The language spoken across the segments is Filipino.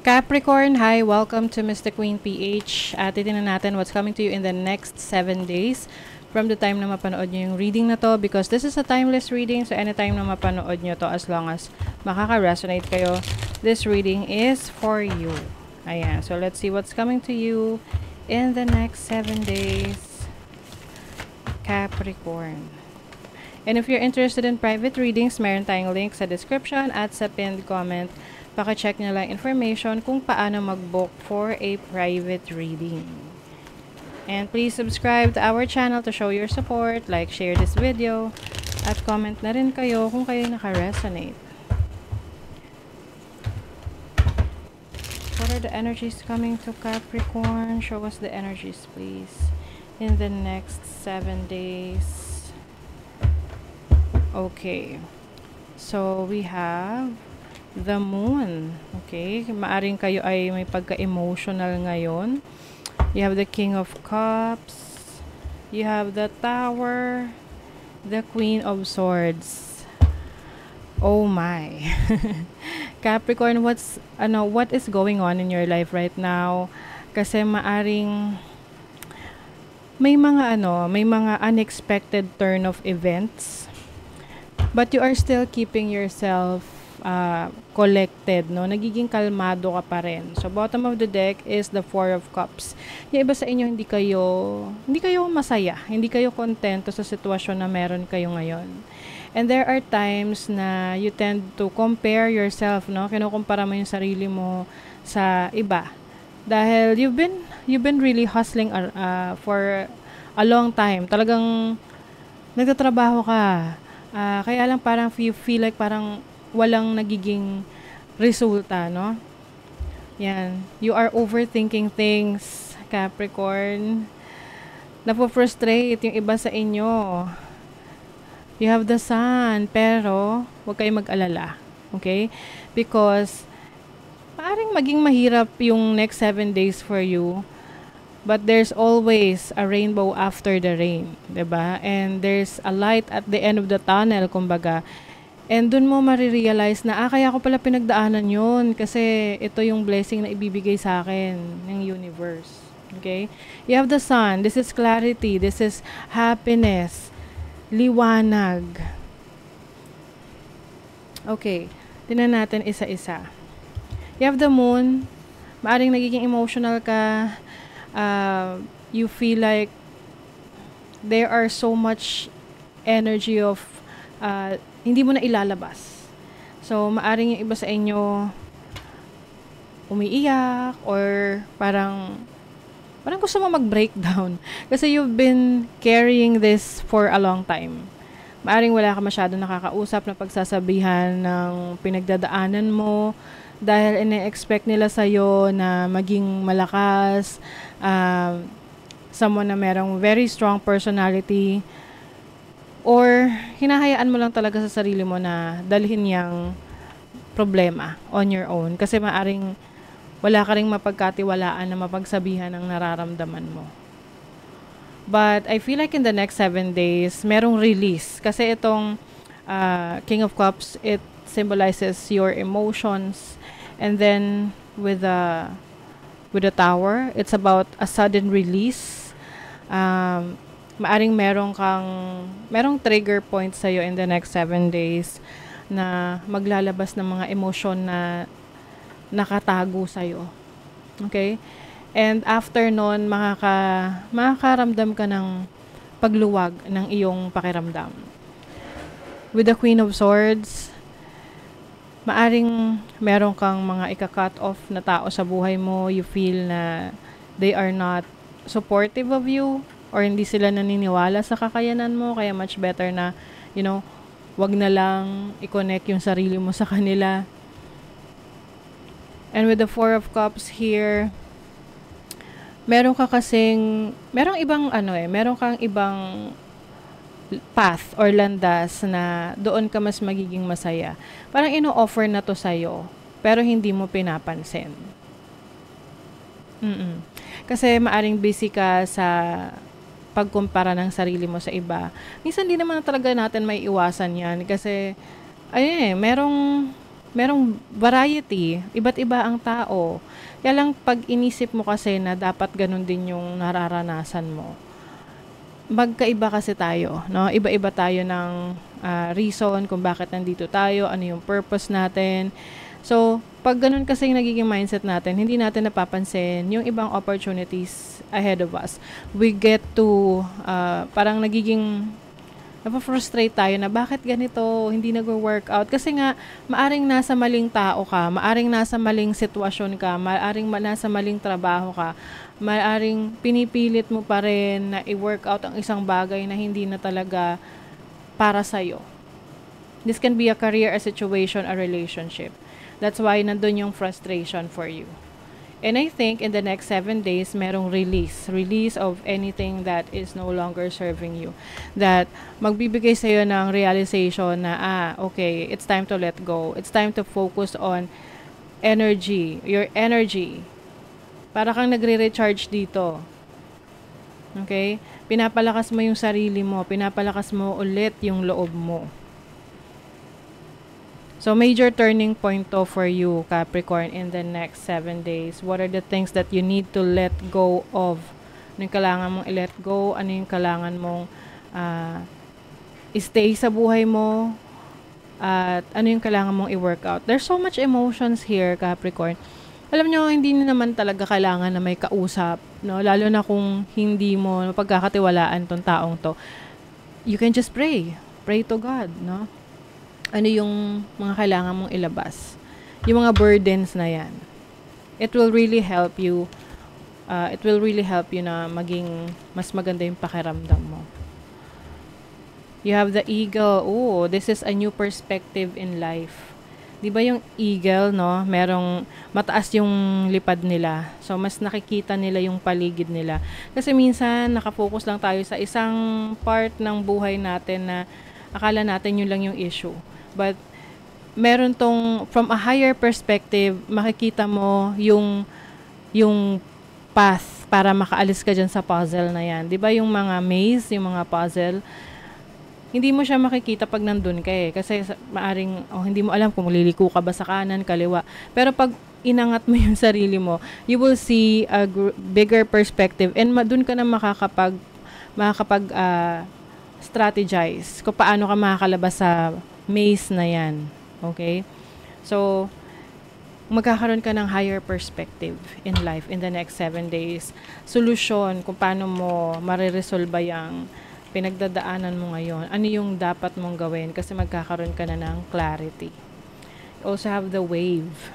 Capricorn, hi, welcome to Mr. Queen PH. Titignan natin what's coming to you in the next 7 days from the time na mapanood nyo yung reading na to, because this is a timeless reading, so anytime na mapanood nyo to, as long as makaka-resonate kayo, this reading is for you. Ayan, so let's see what's coming to you in the next 7 days, Capricorn. And if you're interested in private readings, meron tayong link sa description at sa pinned comment. Paka-check nyo lang information kung paano mag-book for a private reading. And please subscribe to our channel to show your support, like, share this video, at comment na rin kayo kung kayo naka-resonate. What are the energies coming to Capricorn? Show us the energies, please, in the next 7 days. Okay, so we have the moon. Okay, maaring kayo ay may pagka-emotional ngayon. You have the King of Cups, you have the Tower, the Queen of Swords. Oh my. Capricorn, what is going on in your life right now? Kasi maaring may mga unexpected turn of events. But you are still keeping yourself collected, no? Nagiging kalmado ka pa rin. So, bottom of the deck is the Four of Cups. Yung iba sa inyo, hindi kayo masaya. Hindi kayo kontento sa sitwasyon na meron kayo ngayon. And there are times na you tend to compare yourself, no? Kinukumpara mo yung sarili mo sa iba. Dahil you've been really hustling for a long time. Talagang nagtatrabaho ka. Kaya lang parang you feel like parang walang nagiging resulta, no? Yan. You are overthinking things, Capricorn. Napo-frustrate yung iba sa inyo. You have the Sun, pero huwag kayong mag-alala. Okay? Because parang maging mahirap yung next 7 days for you. But there's always a rainbow after the rain, 'di ba? And there's a light at the end of the tunnel, kumbaga. And dun mo marirealize na, kaya ko pala pinagdaanan yun kasi ito yung blessing na ibibigay sa akin ng universe. Okay? You have the Sun. This is clarity. This is happiness. Liwanag. Okay. Tingnan natin isa-isa. You have the Moon. Maaring nagiging emotional ka. You feel like there are so much energy of hindi mo na ilalabas. So, maaring yung iba sa inyo umiiyak or parang gusto mo mag-breakdown kasi you've been carrying this for a long time. Maaring wala ka masyado nakakausap na pagsasabihan ng pinagdadaanan mo dahil ine-expect nila sa'yo na maging malakas, someone na merong very strong personality, or hinahayaan mo lang talaga sa sarili mo na dalhin yung problema on your own kasi maaring wala ka ring mapagkatiwalaan na mapagsabihan ng nararamdaman mo. But I feel like in the next 7 days, merong release kasi itong King of Cups, it symbolizes your emotions, and then with the Tower, it's about a sudden release. Maaring merong trigger point sa'yo in the next 7 days na maglalabas ng mga emosyon na nakatago sa'yo. Okay? And after nun, makakaramdam ka ng pagluwag ng iyong pakiramdam. With the Queen of Swords, maaring meron kang mga ika-cut off na tao sa buhay mo. You feel na they are not supportive of you, or hindi sila naniniwala sa kakayanan mo, kaya much better na, wag na lang i-connect yung sarili mo sa kanila. And with the Four of Cups here, meron kang ibang path or landas na doon ka mas magiging masaya. Parang ino-offer na to sa'yo, pero hindi mo pinapansin. Kasi maaring busy ka sa pagkumpara ng sarili mo sa iba. Minsan di naman talaga natin may iwasan yan kasi merong merong variety, iba't iba ang tao. Kaya lang pag inisip mo kasi na dapat ganun din yung nararanasan mo, magkaiba kasi tayo, no? Iba-iba tayo ng reason kung bakit nandito tayo, ano yung purpose natin. So, pag ganun kasi yung nagiging mindset natin, hindi natin napapansin yung ibang opportunities ahead of us. We get to, parang nagiging napafrustrate tayo na bakit ganito, hindi nag-workout. Kasi nga, maaring nasa maling tao ka, maaring nasa maling sitwasyon ka, maaring nasa maling trabaho ka, maaring pinipilit mo pa rin na i-workout ang isang bagay na hindi na talaga para sa'yo. This can be a career, a situation, a relationship. That's why nandun yung frustration for you. And I think in the next 7 days, merong release of anything that is no longer serving you. That magbibigay sa'yo ng realization na, okay, it's time to let go. It's time to focus on energy, your energy. Para kang nagre-recharge dito. Okay? Pinapalakas mo yung sarili mo, pinapalakas mo ulit yung loob mo. So, major turning point to for you, Capricorn, in the next 7 days. What are the things that you need to let go of? Ano yung kailangan mong i-let go? Ano yung kailangan mong stay sa buhay mo? At ano yung kailangan mong i-workout? There's so much emotions here, Capricorn. Alam nyo, hindi naman talaga kailangan na may kausap, no? Lalo na kung hindi mo pagkakatiwalaan tong taong to. You can just pray. Pray to God, no? Ano yung mga kailangan mong ilabas. Yung mga burdens na yan. It will really help you. Na maging mas maganda yung pakiramdam mo. You have the eagle. Oh, this is a new perspective in life. Di ba yung eagle, no? Merong mataas yung lipad nila. So, mas nakikita nila yung paligid nila. Kasi minsan, nakafocus lang tayo sa isang part ng buhay natin na akala natin yun lang yung issue. But, meron tong, from a higher perspective, makikita mo yung path para makaalis ka dyan sa puzzle na yan. Di ba yung mga maze, yung mga puzzle, hindi mo siya makikita pag nandun ka eh. Kasi maaring, hindi mo alam kung liliko ka ba sa kanan, kaliwa. Pero pag inangat mo yung sarili mo, you will see a bigger perspective and dun ka na makakapag strategize kung paano ka makakalabas sa maze na yan. Okay? So, magkakaroon ka ng higher perspective in life in the next 7 days. Solusyon kung paano mo mariresolba yung pinagdadaanan mo ngayon. Ano yung dapat mong gawin kasi magkakaroon ka na ng clarity. You also have the wave.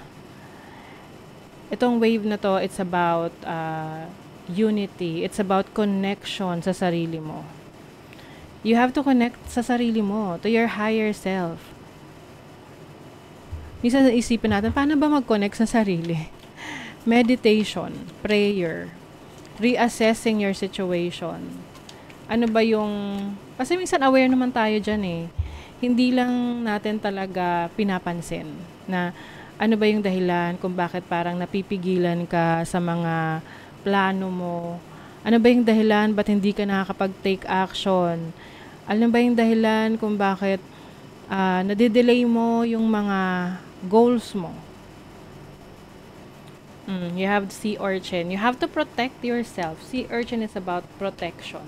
Itong wave na to, it's about unity. It's about connection sa sarili mo. You have to connect sa sarili mo, to your higher self. Minsan isipin natin, paano ba mag-connect sa sarili? Meditation, prayer, reassessing your situation. Ano ba yung... Kasi minsan aware naman tayo dyan eh. Hindi lang natin talaga pinapansin na ano ba yung dahilan kung bakit parang napipigilan ka sa mga plano mo. Ano ba yung dahilan ba't hindi ka nakakapag-take action? Ano ba yung dahilan kung bakit nadidelay mo yung mga goals mo? You have sea urchin. You have to protect yourself. Sea urchin is about protection.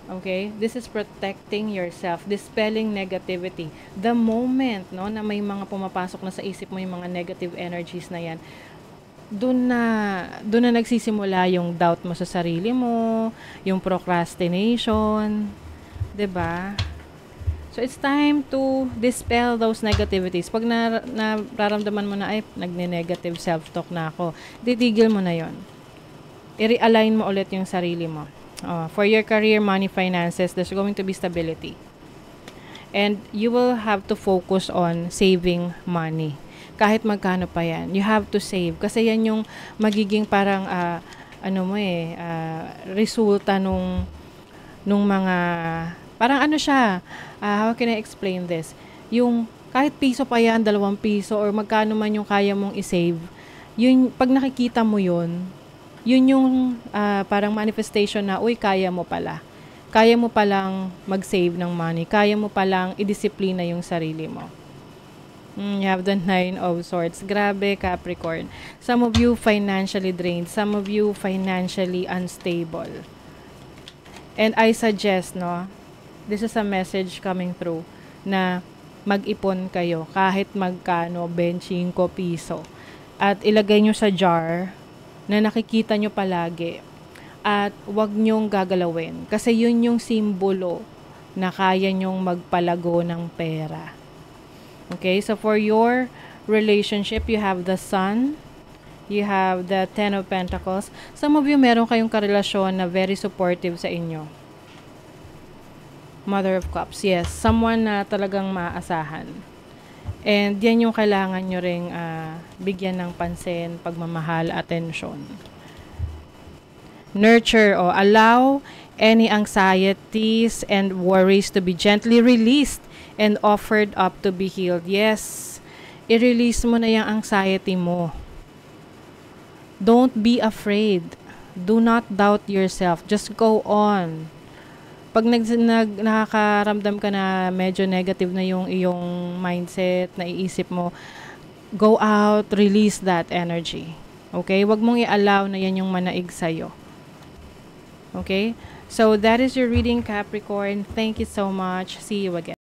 Okay? This is protecting yourself, dispelling negativity. The moment, no, na may mga pumapasok na sa isip mo yung mga negative energies na yan, doon na nagsisimula yung doubt mo sa sarili mo, yung procrastination, 'di ba? So it's time to dispel those negativities. Pag nararamdaman mo na ay nagne-negative self-talk na ako, titigil mo na 'yon. I-realign mo ulit yung sarili mo. For your career, money, finances, there's going to be stability. And you will have to focus on saving money. Kahit magkano pa yan, you have to save. Kasi yan yung magiging parang, resulta nung mga, parang ano siya, how can I explain this? Yung kahit piso pa yan, 2 piso, or magkano man yung kaya mong isave, yun, pag nakikita mo yun yung parang manifestation na, uy, kaya mo pala. Kaya mo palang mag-save ng money. Kaya mo palang i-disiplina yung sarili mo. You have the Nine of Swords. Grabe, Capricorn. Some of you financially drained. Some of you financially unstable. And I suggest, no, this is a message coming through, na mag-ipon kayo kahit magkano, 25 piso. At ilagay nyo sa jar na nakikita nyo palagi. At wag nyong gagalawin. Kasi yun yung simbolo na kaya nyong magpalago ng pera. Okay, so for your relationship, you have the Sun, you have the Ten of Pentacles. Some of you, meron kayong karelasyon na very supportive sa inyo. Mother of Cups, yes, someone na talagang maaasahan. And yan yung kailangan nyo ring bigyan ng pansin, pagmamahal, atensyon. Nurture, o allow any anxieties and worries to be gently released and offered up to be healed. Yes, i-release mo na yung anxiety mo. Don't be afraid. Do not doubt yourself. Just go on. Pag nakakaramdam ka na medyo negative na yung iyong mindset, naiisip mo, go out, release that energy. Okay? Wag mong i-allow na yan yung manaig sa'yo. Okay? So, that is your reading, Capricorn. Thank you so much. See you again.